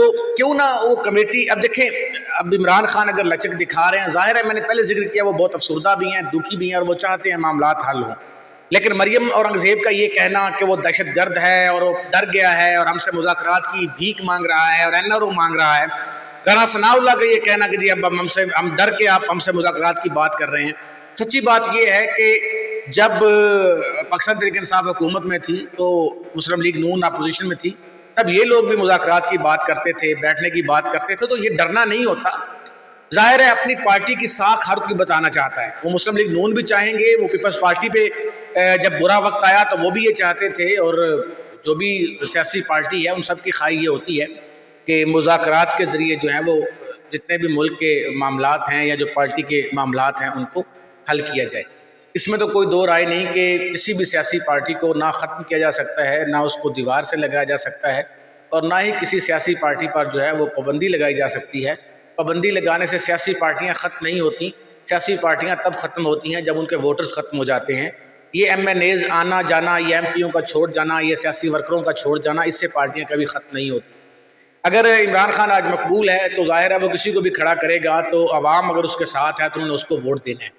تو کیوں نہ وہ کمیٹی، اب دیکھیں اب عمران خان اگر لچک دکھا رہے ہیں، ظاہر ہے میں نے پہلے ذکر کیا وہ بہت افسردہ بھی ہیں، دکھی بھی ہیں، اور وہ چاہتے ہیں معاملات حل ہوں، لیکن مریم اورنگزیب کا یہ کہنا کہ وہ دہشت گرد ہے اور وہ ڈر گیا ہے اور ہم سے مذاکرات کی بھیک مانگ رہا ہے اور NRO مانگ رہا ہے، رانا ثناء اللہ کا یہ کہنا کہ جی اب ہم ڈر کے آپ ہم سے مذاکرات کی بات کر رہے ہیں۔ سچی بات یہ ہے کہ جب پاکستان تحریک انصاف حکومت میں تھی تو مسلم لیگ نون اپوزیشن میں تھی، تب یہ لوگ بھی مذاکرات کی بات کرتے تھے، بیٹھنے کی بات کرتے تھے، تو یہ ڈرنا نہیں ہوتا۔ ظاہر ہے اپنی پارٹی کی ساکھ ہر کوئی بتانا چاہتا ہے، وہ مسلم لیگ نون بھی چاہیں گے، وہ پیپلز پارٹی پہ جب برا وقت آیا تو وہ بھی یہ چاہتے تھے، اور جو بھی سیاسی پارٹی ہے ان سب کی خواہش یہ ہوتی ہے کہ مذاکرات کے ذریعے جو ہیں وہ جتنے بھی ملک کے معاملات ہیں یا جو پارٹی کے معاملات ہیں ان کو حل کیا جائے۔ اس میں تو کوئی دو رائے نہیں کہ کسی بھی سیاسی پارٹی کو نہ ختم کیا جا سکتا ہے، نہ اس کو دیوار سے لگایا جا سکتا ہے، اور نہ ہی کسی سیاسی پارٹی پر جو ہے وہ پابندی لگائی جا سکتی ہے۔ پابندی لگانے سے سیاسی پارٹیاں ختم نہیں ہوتی، سیاسی پارٹیاں تب ختم ہوتی ہیں جب ان کے ووٹرز ختم ہو جاتے ہیں۔ یہ MNAs آنا جانا، یہ MPوں کا چھوڑ جانا، یہ سیاسی ورکروں کا چھوڑ جانا، اس سے پارٹیاں کبھی ختم نہیں ہوتی۔ اگر عمران خان آج مقبول ہے تو ظاہر ہے وہ کسی کو بھی کھڑا کرے گا تو عوام اگر اس کے ساتھ ہے تو انہوں نے اس کو ووٹ دینا ہے۔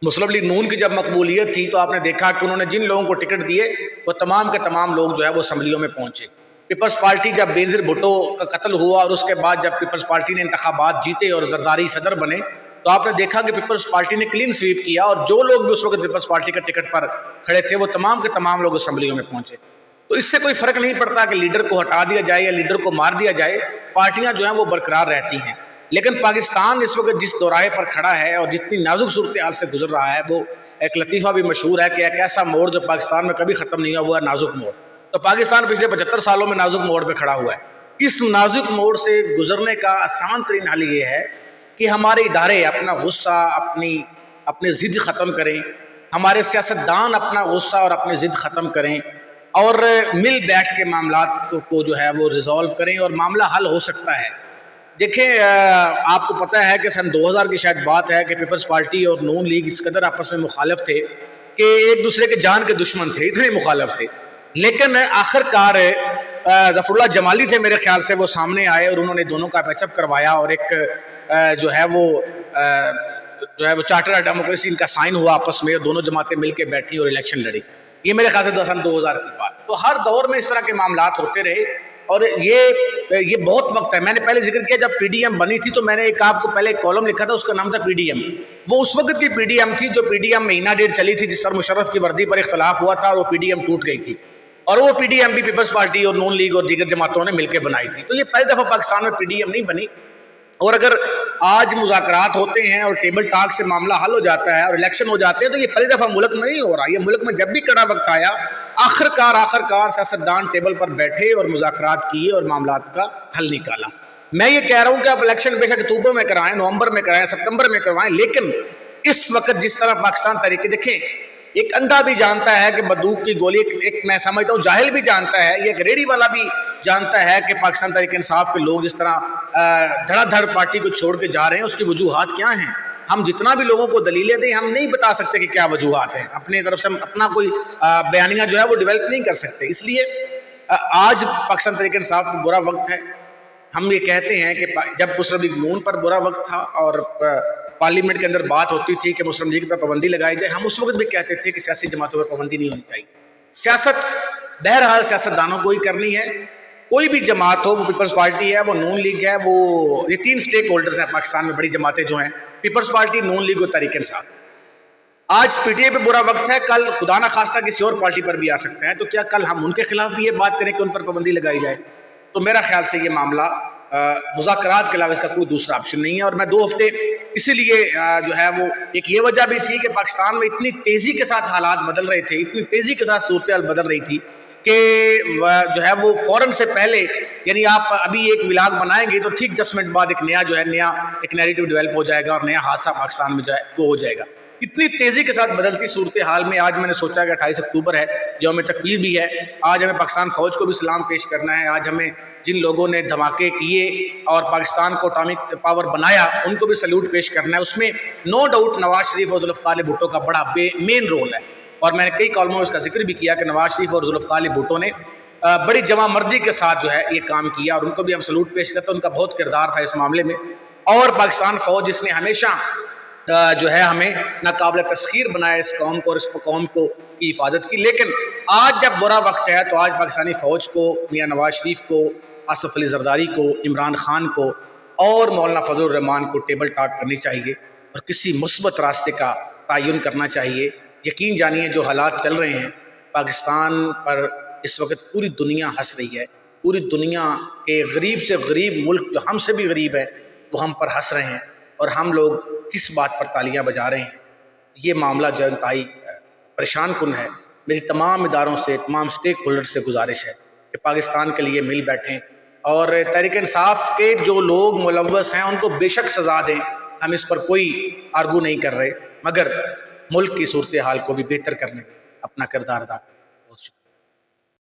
مسلم لیگ نون کی جب مقبولیت تھی تو آپ نے دیکھا کہ انہوں نے جن لوگوں کو ٹکٹ دیے وہ تمام کے تمام لوگ جو ہے وہ اسمبلیوں میں پہنچے۔ پیپلز پارٹی جب بینظیر بھٹو کا قتل ہوا اور اس کے بعد جب پیپلز پارٹی نے انتخابات جیتے اور زرداری صدر بنے تو آپ نے دیکھا کہ پیپلز پارٹی نے کلین سویپ کیا، اور جو لوگ بھی اس وقت پیپلز پارٹی کے ٹکٹ پر کھڑے تھے وہ تمام کے تمام لوگ اسمبلیوں میں پہنچے۔ تو اس سے کوئی فرق نہیں پڑتا کہ لیڈر کو ہٹا دیا جائے یا لیڈر کو مار دیا جائے، پارٹیاں جو ہیں وہ برقرار رہتی ہیں۔ لیکن پاکستان اس وقت جس دوراہے پر کھڑا ہے اور جتنی نازک صورتحال سے گزر رہا ہے، وہ ایک لطیفہ بھی مشہور ہے کہ ایک ایسا موڑ جو پاکستان میں کبھی ختم نہیں ہوا وہ ہے نازک موڑ۔ تو پاکستان پچھلے 75 سالوں میں نازک موڑ پہ کھڑا ہوا ہے۔ اس نازک موڑ سے گزرنے کا آسان ترین حل یہ ہے کہ ہمارے ادارے اپنا غصہ اپنی ضد ختم کریں، ہمارے سیاستدان اپنا غصہ اور اپنی ضد ختم کریں، اور مل بیٹھ کے معاملات کو جو ہے وہ ریزالو کریں، اور معاملہ حل ہو سکتا ہے۔ دیکھیں آپ کو پتہ ہے کہ سن 2000 کی شاید بات ہے کہ پیپلز پارٹی اور نون لیگ اس قدر آپس میں مخالف تھے کہ ایک دوسرے کے جان کے دشمن تھے، اتنے مخالف تھے، لیکن آخر کار ظفر اللہ جمالی تھے میرے خیال سے، وہ سامنے آئے اور انہوں نے دونوں کا پیچ اپ کروایا، اور ایک جو ہے وہ چارٹر آف ڈیموکریسی ان کا سائن ہوا آپس میں، اور دونوں جماعتیں مل کے بیٹھی اور الیکشن لڑی۔ یہ میرے خیال سے سن 2000 کی بات۔ تو ہر دور میں اس طرح کے معاملات ہوتے رہے، اور یہ بہت وقت ہے۔ میں نے پہلے ذکر کیا جب PDM بنی تھی تو میں نے آپ کو پہلے ایک کالم لکھا تھا، اس کا نام تھا PDM۔ وہ اس وقت کی PDM تھی جو PDM مہینہ ڈیڑھ چلی تھی، جس پر مشرف کی وردی پر اختلاف ہوا تھا اور وہ PDM ٹوٹ گئی تھی، اور وہ PDM بھی پیپلز پارٹی اور نون لیگ اور دیگر جماعتوں نے مل کے بنائی تھی۔ تو یہ پہلی دفعہ پاکستان میں PDM نہیں بنی، اور اگر آج مذاکرات ہوتے ہیں اور ٹیبل ٹاک سے معاملہ حل ہو جاتا ہے اور الیکشن ہو جاتے ہیں تو یہ پہلی دفعہ ملک میں نہیں ہو رہا۔ یہ ملک میں جب بھی کڑا وقت آیا آخر کار سیاستدان ٹیبل پر بیٹھے اور مذاکرات کیے اور معاملات کا حل نکالا۔ میں یہ کہہ رہا ہوں کہ آپ الیکشن بے شک اکتوبر میں کروائیں، نومبر میں کروائیں، ستمبر میں کروائیں، لیکن اس وقت جس طرح پاکستان تحریک، دیکھیں ایک اندھا بھی جانتا ہے کہ بندوق کی گولی، ایک میں سمجھتا ہوں جاہل بھی جانتا ہے، یہ ایک ریڑھی والا بھی جانتا ہے کہ پاکستان تحریک انصاف کے لوگ جس طرح دھڑا دھڑ پارٹی کو چھوڑ کے جا رہے ہیں اس کی وجوہات کیا ہیں۔ ہم جتنا بھی لوگوں کو دلیلیں دیں ہم نہیں بتا سکتے کہ کیا وجوہات ہیں، اپنے طرف سے ہم اپنا کوئی بیانیہ جو ہے وہ ڈیولپ نہیں کر سکتے۔ اس لیے آج پاکستان تحریک انصاف میں برا وقت ہے۔ ہم یہ کہتے ہیں کہ جب مسلم لیگ نون پر برا وقت تھا اور پارلیمنٹ کے اندر بات ہوتی تھی کہ مسلم لیگ پر پابندی لگائی جائے، ہم اس وقت بھی کہتے تھے کہ سیاسی جماعتوں پر پابندی نہیں ہونی چاہیے۔ سیاست بہرحال سیاستدانوں کو ہی کرنی ہے، کوئی بھی جماعت ہو، وہ پیپلز پارٹی ہے، وہ نون لیگ ہے، وہ یہ تین سٹیک ہولڈرز ہیں پاکستان میں، بڑی جماعتیں جو ہیں پیپلز پارٹی، نون لیگ اور تحریک انصاف۔ آج PTI پہ برا وقت ہے، کل خدا نہ خواستہ کسی اور پارٹی پر بھی آ سکتا ہے، تو کیا کل ہم ان کے خلاف بھی یہ بات کریں کہ ان پر پابندی لگائی جائے؟ تو میرا خیال سے یہ معاملہ مذاکرات کے علاوہ اس کا کوئی دوسرا آپشن نہیں ہے۔ اور میں 2 ہفتے اسی لیے جو ہے وہ ایک یہ وجہ بھی تھی کہ پاکستان میں اتنی تیزی کے ساتھ حالات بدل رہے تھے، اتنی تیزی کے ساتھ صورتحال بدل رہی تھی کہ جو ہے وہ فوراً سے پہلے، یعنی آپ ابھی ایک ولاگ بنائیں گے تو ٹھیک 10 منٹ بعد ایک نیا جو ہے ایک نیریٹو ڈیولپ ہو جائے گا اور نیا حادثہ پاکستان میں جو ہے وہ ہو جائے گا۔ اتنی تیزی کے ساتھ بدلتی صورتحال میں آج میں نے سوچا کہ 28 اکتوبر ہے، یوم تکبیر بھی ہے، آج ہمیں پاکستان فوج کو بھی سلام پیش کرنا ہے، آج ہمیں جن لوگوں نے دھماکے کیے اور پاکستان کو اٹامک پاور بنایا ان کو بھی سلیوٹ پیش کرنا ہے۔ اس میں نو ڈاؤٹ نواز شریف اور ذوالفقار علی بھٹو کا بڑا مین رول ہے، اور میں نے کئی کالموں میں اس کا ذکر بھی کیا کہ نواز شریف اور ذوالفقار علی بھٹو نے بڑی جمع مردی کے ساتھ جو ہے یہ کام کیا، اور ان کو بھی ہم سلوٹ پیش کرتے ہیں، ان کا بہت کردار تھا اس معاملے میں. اور پاکستان فوج جس نے ہمیشہ جو ہے ہمیں ناقابل تسخیر بنایا اس قوم کو اور اس قوم کو کی حفاظت کی. لیکن آج جب برا وقت ہے تو آج پاکستانی فوج کو، میاں نواز شریف کو، آصف علی زرداری کو، عمران خان کو اور مولانا فضل الرحمان کو ٹیبل ٹاک کرنی چاہیے اور کسی مثبت راستے کا تعین کرنا چاہیے. یقین جانیے جو حالات چل رہے ہیں پاکستان پر اس وقت پوری دنیا ہنس رہی ہے. پوری دنیا کے غریب سے غریب ملک جو ہم سے بھی غریب ہے وہ ہم پر ہنس رہے ہیں، اور ہم لوگ کس بات پر تالیاں بجا رہے ہیں. یہ معاملہ جو انتہائی پریشان کن ہے. میری تمام اداروں سے، تمام سٹیک ہولڈر سے گزارش ہے کہ پاکستان کے لیے مل بیٹھیں اور تحریک انصاف کے جو لوگ ملوث ہیں ان کو بے شک سزا دیں. ہم اس پر کوئی آرگو نہیں کر رہے، مگر ملک کی صورتحال کو بھی بہتر کرنے میں اپنا کردار ادا کریں.